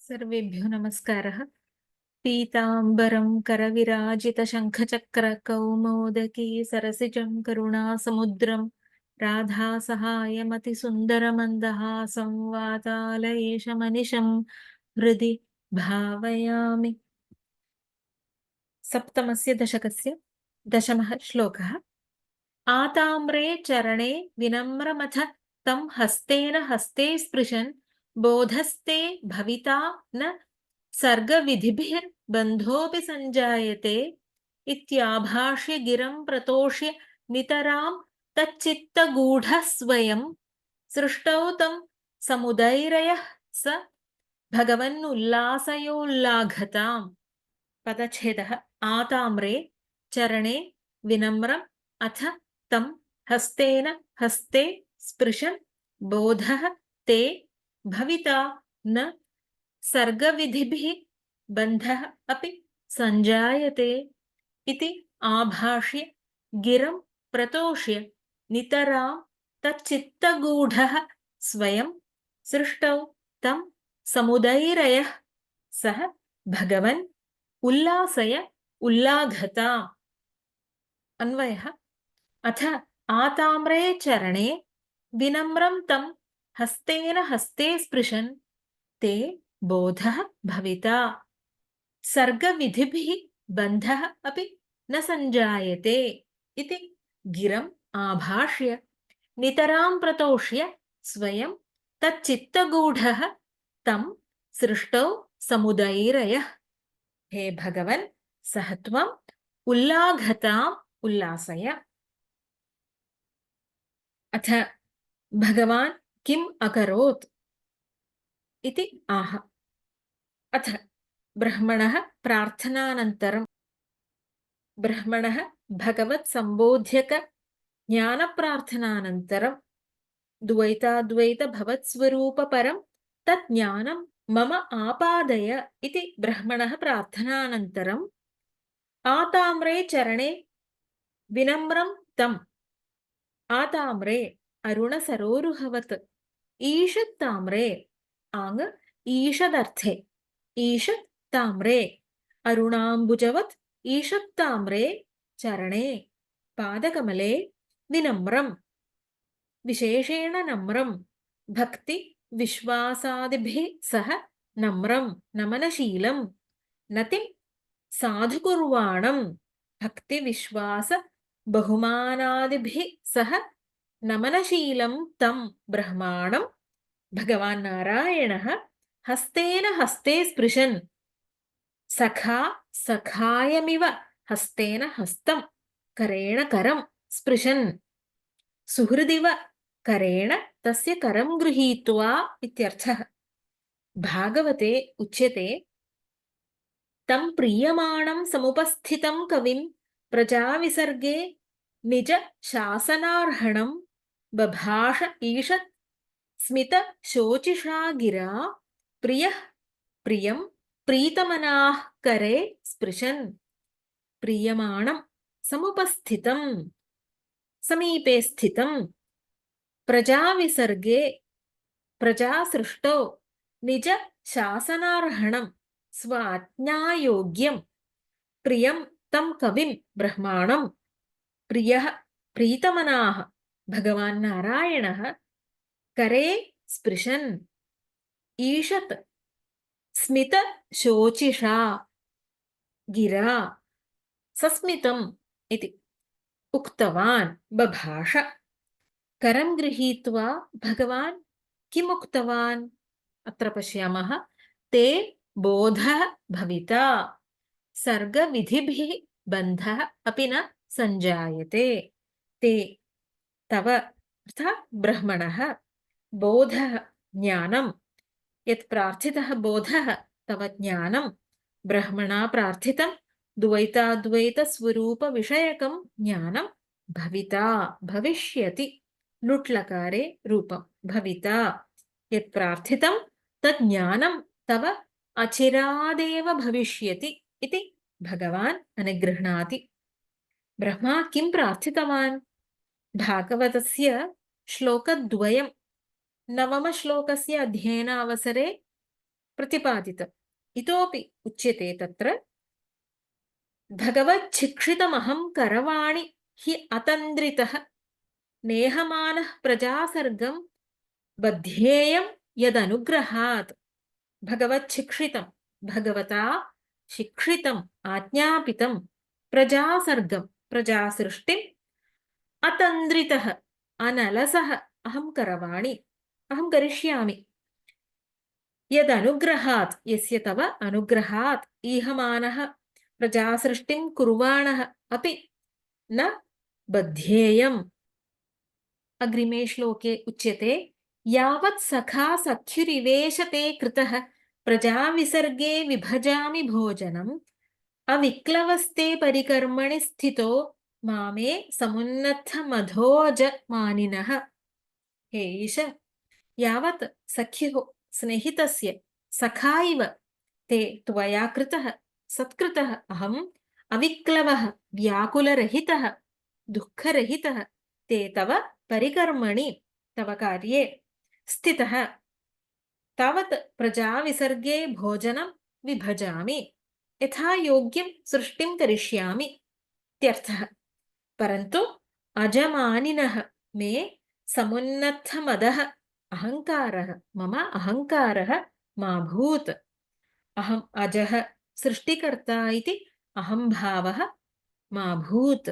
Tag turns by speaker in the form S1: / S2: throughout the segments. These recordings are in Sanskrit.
S1: सर्वेभ्यो नमस्कारः। पीताम्बरं करविराजितशङ्खचक्रकौमोदकी सरसिजं करुणासमुद्रं राधासहायमतिसुन्दरमन्दहासं वातालयेशमनिशं हृदि भावयामि। सप्तमस्य दशकस्य दशमः श्लोकः। आताम्रे चरणे विनम्रमथ तं हस्तेन हस्ते स्पृशन् बोधस्ते भविता न सर्गविधिभिर्बन्धोऽपि सञ्जायते इत्याभाष्य गिरं प्रतोष्य नितरां तच्चित्तगूढः स्वयं सृष्टौ तं समुदैरयः स भगवन्नुल्लासयोल्लाघताम्। पदच्छेदः। आताम्रे चरणे विनम्रम् अथ तं हस्तेन हस्ते स्पृशन् बोधः ते भविता न सर्गविधिभिः बन्धः अपि सञ्जायते इति आभाष्य गिरं प्रतोष्य नितरां तच्चित्तगूढः स्वयं सृष्टौ तं समुदैरयः सः भगवन् उल्लासय उल्लाघता। अन्वयः। अथ आताम्रे चरणे विनम्रं तं हस्तेन हस्ते स्पृशन् ते बोधः भविता सर्गविधिभिः बन्धः अपि न सञ्जायते इति गिरम् आभाष्य नितरां प्रतोष्य स्वयं तच्चित्तगूढः तं सृष्टौ समुदैरयः। हे भगवन् सः त्वम् उल्लाघताम् उल्लासय। अथ भगवान् किम् अकरोत् इति आह। अथ ब्रह्मणः प्रार्थनानन्तरं ब्रह्मणः भगवत्सम्बोध्यक ज्ञानप्रार्थनानन्तरं द्वैताद्वैतभवत्स्वरूपपरं तत् ज्ञानं मम आपादय इति ब्रह्मणः प्रार्थनानन्तरं आताम्रे चरणे विनम्रं तम् आताम्रे अरुणसरोरुहवत् ईषत् ताम्रे आङ् ईषदर्थे ईषत् ताम्रे अरुणाम्बुजवत् ईषत् ताम्रे चरणे पादकमले विनम्रं विशेषेण नम्रं भक्ति विश्वासादिभिः सह नम्रं नमनशीलं नतिं साधुकुर्वाणं भक्तिविश्वास बहुमानादिभिः सह नमनशीलं तं ब्रह्माणं भगवान् नारायणः हस्तेन हस्ते स्पृशन् सखा सखायमिव हस्तेन हस्तं करेण करं स्पृशन् सुहृदिव करेण तस्य करं गृहीत्वा इत्यर्थः। भागवते उच्यते तं प्रीयमाणं समुपस्थितं कविं प्रजाविसर्गे निज शासनार्हणं बभाष ईषत् स्मितशोचिषा गिरा प्रियः प्रियं प्रीतमनाः करे स्पृशन्। प्रीयमाणं समुपस्थितं समीपे स्थितं प्रजाविसर्गे प्रजासृष्टौ निज शासनार्हणं स्वाज्ञायोग्यं प्रियं तं कविं ब्रह्माणं प्रियः प्रीतमनाः भगवान् नारायणः करे स्पृशन् ईषत् स्मितशोचिषा गिरा सस्मितम् इति उक्तवान् बभाष। करं गृहीत्वा भगवान् किम् उक्तवान्? अत्र पश्यामः ते बोधः भविता सर्गविधिभिः बन्धः अपि न सञ्जायते। ते तव अर्थात् ब्रह्मणः बोधः ज्ञानं यत् प्रार्थितः बोधः तव ज्ञानं ब्रह्मणा प्रार्थितं द्वैताद्वैतस्वरूपविषयकं ज्ञानं भविता भविष्यति लुट्लकारे रूपं भविता यत् प्रार्थितं तत् ज्ञानं तव अचिरादेव भविष्यति इति भगवान् अनुगृह्णाति। ब्रह्मा किं प्रार्थितवान्? भागवतस्य श्लोकद्वयं नवमश्लोकस्य अध्ययनावसरे प्रतिपादितम्। इतोपि उच्यते तत्र भगवच्छिक्षितमहं करवाणि हि अतन्द्रितः नेहमानः प्रजासर्गं बध्येयं यदनुग्रहात्। भगवच्छिक्षितं, भगवता शिक्षितम्, आज्ञापितं प्रजासर्गं, प्रजासृष्टिम् अतन्द्रितः, अनलसः अहं करवाणि, अहं करिष्यामि। यदनुग्रहात्, यस्य तव अनुग्रहात् ईहमानः प्रजासृष्टिं कुर्वाणः अपि न बध्येयम्। अग्रिमे श्लोके उच्यते यावत् सखा सख्युरिवेश ते कृतः प्रजाविसर्गे विभजामि भोजनम् अविक्लवस्ते परिकर्मणि स्थितो मामे समुन्नतमधोजमानिनः। हे ईश, यावत् सख्युः स्नेहितस्य सखा इव ते त्वया कृतः सत्कृतः अहम् अविक्लवः व्याकुलरहितः दुःखरहितः ते तव परिकर्मणि तव कार्ये स्थितः तावत् प्रजाविसर्गे भोजनं विभजामि, यथा योग्यं सृष्टिं करिष्यामि इत्यर्थः। परन्तु अजमानिनः मे समुन्नतमदः अहङ्कारः, मम अहङ्कारः मा भूत्। अहम् अजः सृष्टिकर्ता इति अहंभावः मा भूत्।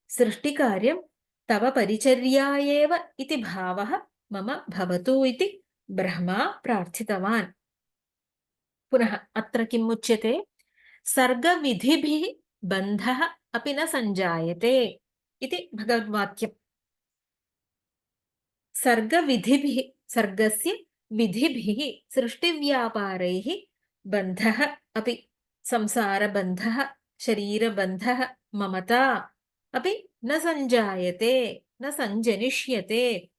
S1: सृष्टिकार्यं तव परिचर्या एव इति भावः मम भवतु इति ब्रह्मा प्रार्थितवान्। पुनः अत्र किम् उच्यते? सर्गविधिभिः बन्धः अपि न सञ्जायते इति भगवद्वाक्यम्। सर्गविधिभिः, सर्गस्य विधिभिः सृष्टिव्यापारैः बन्धः अपि, संसारबन्धः, शरीरबन्धः, ममता अपि न सञ्जायते, न सञ्जनिष्यते।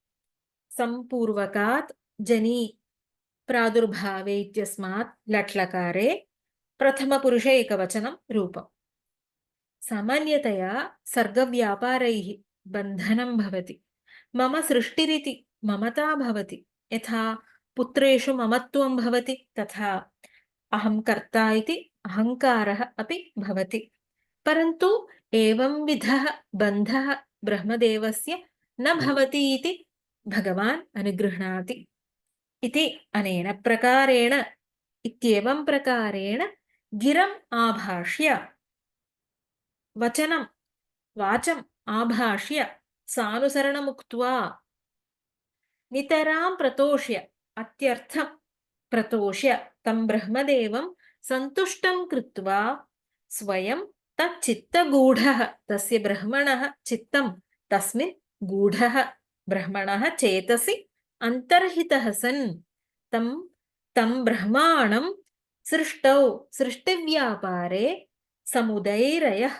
S1: सम्पूर्वकात् जनी प्रादुर्भावे इत्यस्मात् लट्लकारे प्रथमपुरुषे एकवचनं रूपम्। सामान्यतया सर्गव्यापारैः बन्धनं भवति। मम सृष्टिरिति ममता भवति। यथा पुत्रेषु ममत्वं भवति तथा अहं कर्ता इति अहङ्कारः अपि भवति। परन्तु एवंविधः बन्धः ब्रह्मदेवस्य न भवति इति भगवान् अनुगृह्णाति। इति अनेन प्रकारेण, इत्येवं प्रकारेण गिरम् आभाष्य, वचनं वाचम् आभाष्य सानुसरणमुक्त्वा नितरां प्रतोष्य, अत्यर्थं प्रतोष्य तं ब्रह्मदेवं सन्तुष्टं कृत्वा स्वयं तच्चित्तगूढः, तस्य ब्रह्मणः चित्तं तस्मिन् गूढः ब्रह्मणः चेतसि अन्तर्हितः सन् तं ब्रह्माणं सृष्टौ सृष्टिव्यापारे समुदैरयः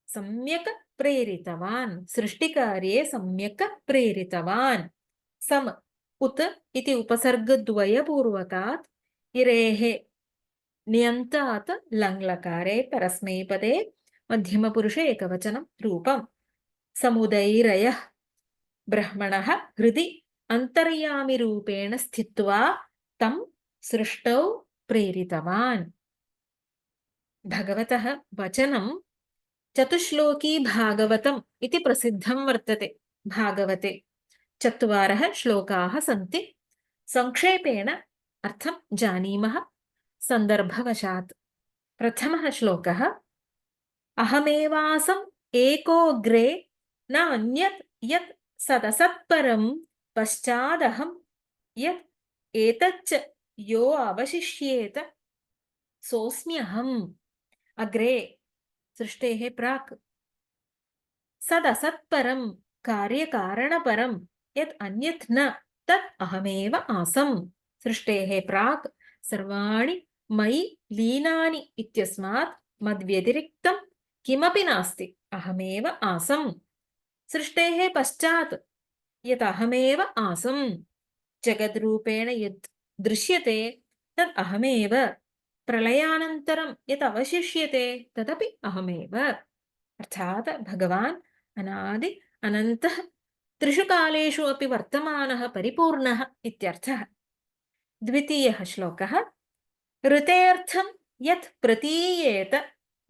S1: सम्यक् प्रेरितवान्, सृष्टिकार्ये सम्यक् प्रेरितवान्। सम उत इति उपसर्गद्वयपूर्वकात् इरेः नियन्तात् लङ्लकारे परस्मैपदे मध्यमपुरुषे एकवचनं रूपम्। समुदैरयः ब्रह्मणः हृदि अन्तर्यामिरूपेण स्थित्वा तं सृष्टौ प्रेरितवान्। भगवतः वचनं चतुश्लोकी भागवतम् इति प्रसिद्धं वर्तते। भागवते 4 श्लोकाः सन्ति। संक्षेपेण अर्थं जानीमः सन्दर्भवशात्। प्रथमः श्लोकः अहमेवासम् एकोऽग्रे न अन्यत् यत् सदसत्परं पश्चादहं यत् एतच्च यो अवशिष्येत सोऽस्म्यहम्। अग्रे सृष्टेः प्राक् सदसत्परं कार्यकारणपरं यत् अन्यत् न तत् अहमेव आसम्। सृष्टेः प्राक् सर्वाणि मयि लीनानि इत्यस्मात् मद्व्यतिरिक्तं किमपि नास्ति, अहमेव आसम्। सृष्टेः पश्चात् यत् अहमेव आसम्, जगद्रूपेण यत् दृश्यते तत् अहमेव, प्रलयानन्तरं यत् अवशिष्यते तदपि अहमेव। अर्थात् भगवान् अनादि अनन्तः, त्रिषु कालेषु अपि वर्तमानः परिपूर्णः इत्यर्थः। द्वितीयः श्लोकः ऋतेऽर्थं यत् प्रतीयेत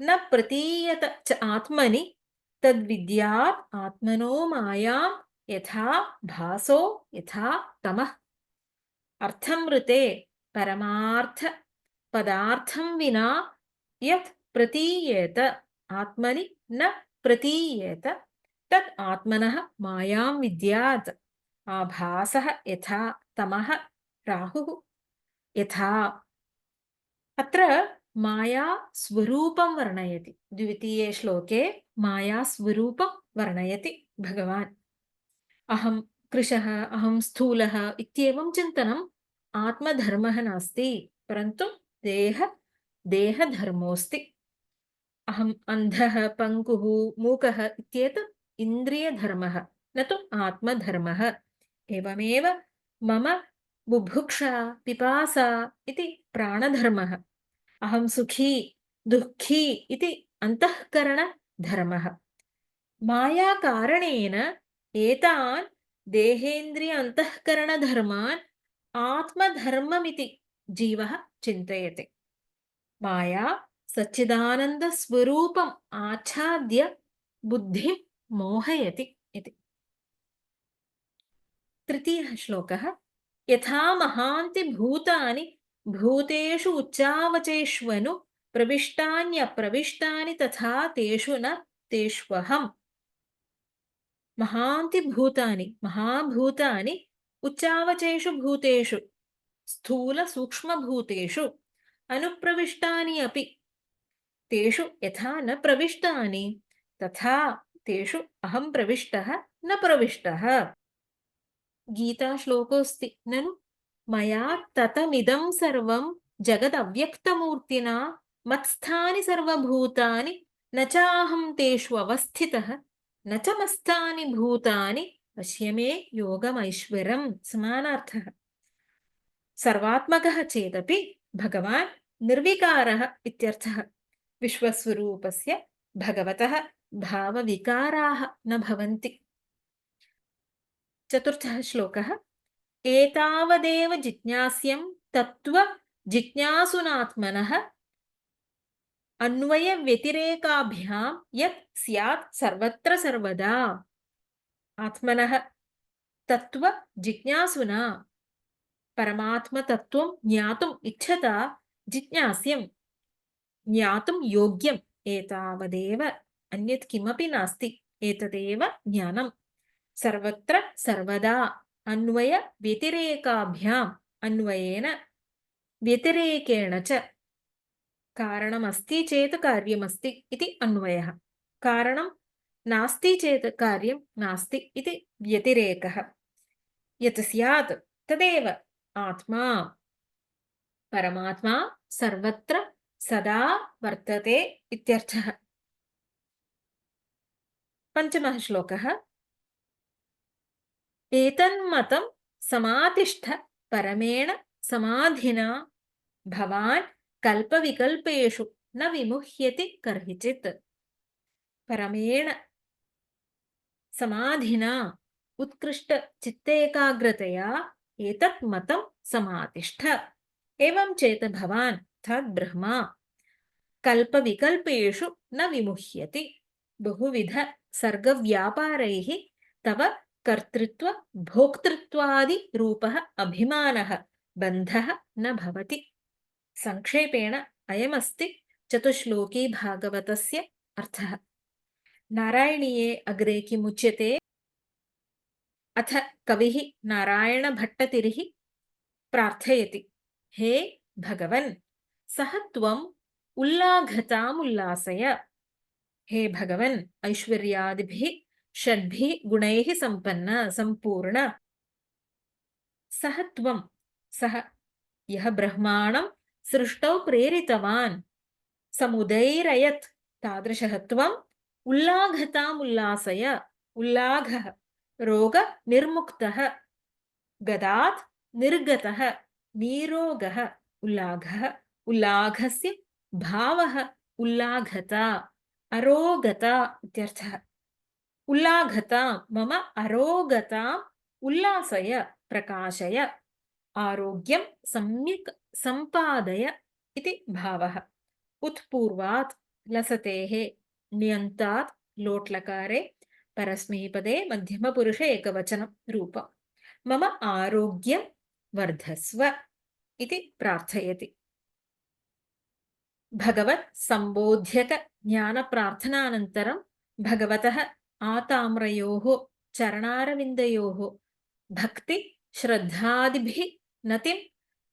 S1: न प्रतीयत च आत्मनि तद्विद्यात् आत्मनो मायां यथा भासो यथा तमः। अर्थं ऋते परमार्थ पदार्थं विना यत् प्रतीयेत आत्मनि न प्रतीयेत तत् आत्मनः मायां विद्यात्। आभासः यथा तमः राहुः यथा। अत्र माया स्वरूपं वर्णयति। द्वितीये श्लोके माया स्वरूपं वर्णयति भगवान्। अहं कृशः अहं स्थूलः इत्येवं चिन्तनम् आत्मधर्मः नास्ति, परन्तु देहधर्मोऽस्ति। अहम् अन्धः पङ्कुः मूकः इत्येतत् इन्द्रियधर्मः, न तु आत्मधर्मः। एवमेव मम बुभुक्षा पिपासा इति प्राणधर्मः। अहं सुखी दुःखी इति अन्तःकरणधर्मः। मायाकारणेन एतान् देहेन्द्रिय अन्तःकरणधर्मान् आत्मधर्ममिति जीवः चिन्तयति। माया सच्चिदानन्दस्वरूपम् आच्छाद्य बुद्धिं मोहयति इति। तृतीयः श्लोकः यथा महान्ति भूतानि भूतेषु उच्चावचेष्वनु प्रविष्टान्यप्रविष्टानि तथा तेषु न तेष्वहम्। महान्ति भूतानि महाभूतानि उच्चावचेषु भूतेषु स्थूल सूक्ष्मभूतेषु अनुप्रविष्टानि अपि तेषु यथा न प्रविष्टानि तथा तेषु अहं प्रविष्टः न प्रविष्टः। गीताश्लोकोऽस्ति ननु मया ततमिदं सर्वं जगदव्यक्तमूर्तिना मत्स्थानि सर्वभूतानि न चाहं तेषु अवस्थितः न च मत्स्थानि भूतानि पश्य मे योगमैश्वरम्। समानार्थः। सर्वात्मकः चेदपि भगवान् निर्विकारः इत्यर्थः। विश्वस्वरूपस्य भगवतः भावविकाराः न भवन्ति। चतुर्थः श्लोकः एतावदेव जिज्ञास्यं तत्त्व जिज्ञासुनात्मनः अन्वयव्यतिरेकाभ्यां यत् स्यात् सर्वत्र सर्वदा। आत्मनः तत्त्व जिज्ञासुना परमात्मतत्त्वं ज्ञातुम् इच्छता जिज्ञास्यं ज्ञातुं योग्यम् एतावदेव अन्यत् किमपि नास्ति एतदेव ज्ञानं। सर्वत्र सर्वदा अन्वय व्यतिरेकाभ्याम् अन्वयेन व्यतिरेकेण च कारणमस्ति चेत् कार्यमस्ति इति अन्वयः। कारणं नास्ति चेत् कार्यं नास्ति इति व्यतिरेकः। यत् स्यात् तदेव आत्मा परमात्मा सर्वत्र सदा वर्तते इत्यर्थः। पञ्चमः श्लोकः एतन्मतं समातिष्ठ परमेण समाधिना भवान् कल्पविकल्पेषु न विमुह्यति कर्हिचित्। परमेण समाधिना उत्कृष्ट चित्तेकाग्रतया एतत् मतं समातिष्ठ। एवं चेत् भवान् तद्ब्रह्मा कल्पविकल्पेषु न विमुह्यति। बहुविध सर्गव्यापारैः तव कर्तृत्व भोक्तृत्वादि रूपः अभिमानः बन्धः न भवति। संक्षेपेण अयमस्ति चतुश्लोकी भागवतस्य अर्थः। नारायणीये अग्रे किमुच्यते। अथ कविः नारायणभट्टतिरिः प्रार्थयति हे भगवन् सह त्वम् उल्लाघतामुल्लासय। हे भगवन् ऐश्वर्यादिभिः षड्भिः गुणैः सम्पन्न सम्पूर्ण सह त्वं सः यः ब्रह्माणं सृष्टौ प्रेरितवान् समुदैरयत् तादृशः त्वम् उल्लाघतामुल्लासय। उल्लाघः रोगनिर्मुक्तः गदात् निर्गतः नीरोगः उल्लाघः उल्लाघस्य भावः उल्लाघता अरोगता इत्यर्थः। उल्लाघता मम अरोगताम् उल्लासय प्रकाशय आरोग्यं सम्यक् सम्पादय इति भावः। उत्पूर्वात् लसतेः ण्यन्तात् लोट्लकारे परस्मैपदे मध्यमपुरुषे एकवचनं रूपम्। मम आरोग्यं वर्धस्व इति प्रार्थयति। भगवत् सम्बोध्यक ज्ञानप्रार्थनानन्तरं भगवतः आताम्रयोः चरणारविन्दयोः भक्ति श्रद्धादिभिः नतिं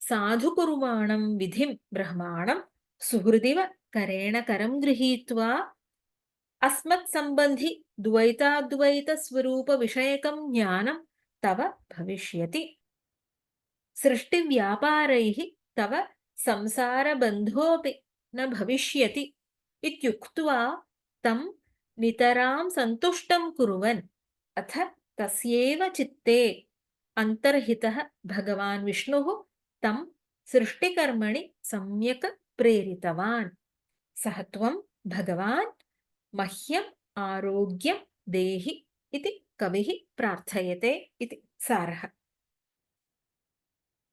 S1: साधुकुर्वाणं विधिं ब्रह्माणं सुहृदिव करेण करं गृहीत्वा अस्मत्सम्बन्धि द्वैताद्वैतस्वरूपविषयकं ज्ञानं तव भविष्यति। सृष्टिव्यापारैः तव संसारबन्धोऽपि न भविष्यति इत्युक्त्वा तं नितरां सन्तुष्टं कुर्वन् अथ तस्यैव चित्ते अन्तर्हितः भगवान् विष्णुः तं सृष्टिकर्मणि सम्यक् प्रेरितवान्। सः त्वं भगवान् मह्यम् आरोग्यं देहि इति कविः प्रार्थयते इति सारः।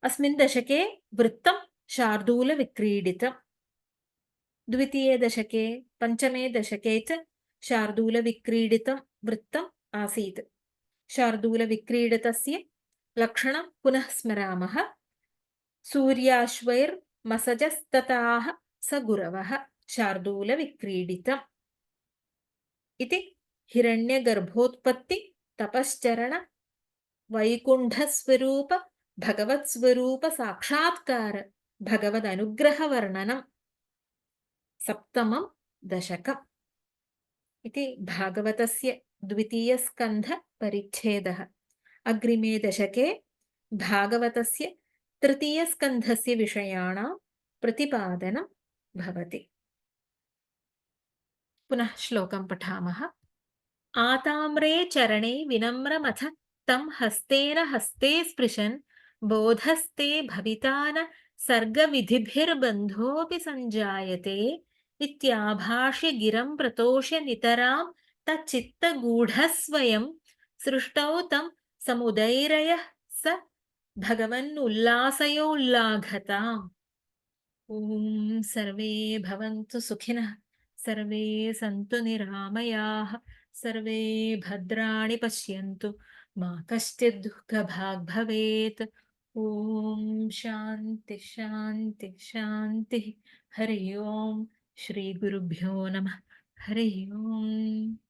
S1: अस्मिन् दशके वृत्तं शार्दूलविक्रीडितम्। द्वितीये दशके पञ्चमे दशके च शार्दूलविक्रीडितं वृत्तम् आसीत्। शार्दूलविक्रीडितस्य लक्षणं पुनः स्मरामः। सूर्याश्वैर्मसजस्तताः स गुरवः शार्दूलविक्रीडितम् इति हिरण्यगर्भोत्पत्ति तपश्चरण वैकुण्ठस्वरूप भगवत्स्वरूप साक्षात्कार भगवदनुग्रहवर्णनम् सप्तमं दशकम् इति भागवतस्य द्वितीयस्कन्धपरिच्छेदः। अग्रिमे दशके भागवतस्य तृतीयस्कन्धस्य विषयाणां प्रतिपादनं भवति। पुनः श्लोकं पठामः। आताम्रे चरणे विनम्रमथ तं हस्तेन हस्ते स्पृशन् बोधस्ते भविता न सर्गविधिभिर्बन्धोऽपि सञ्जायते इत्याभाष्य गिरं प्रतोष्य नितरां तच्चित्तगूढस्वयं सृष्टौ तं समुदैरयः स भगवन्नुल्लासयोल्लाघताम्। ॐ सर्वे भवन्तु सुखिनः, सर्वे सन्तु निरामयाः, सर्वे भद्राणि पश्यन्तु, मा कश्चित् दुःखभाग् भवेत्। ॐ शान्ति शान्ति शान्तिः। हरि ओम्। श्रीगुरुभ्यो नमः। हरि ओम्।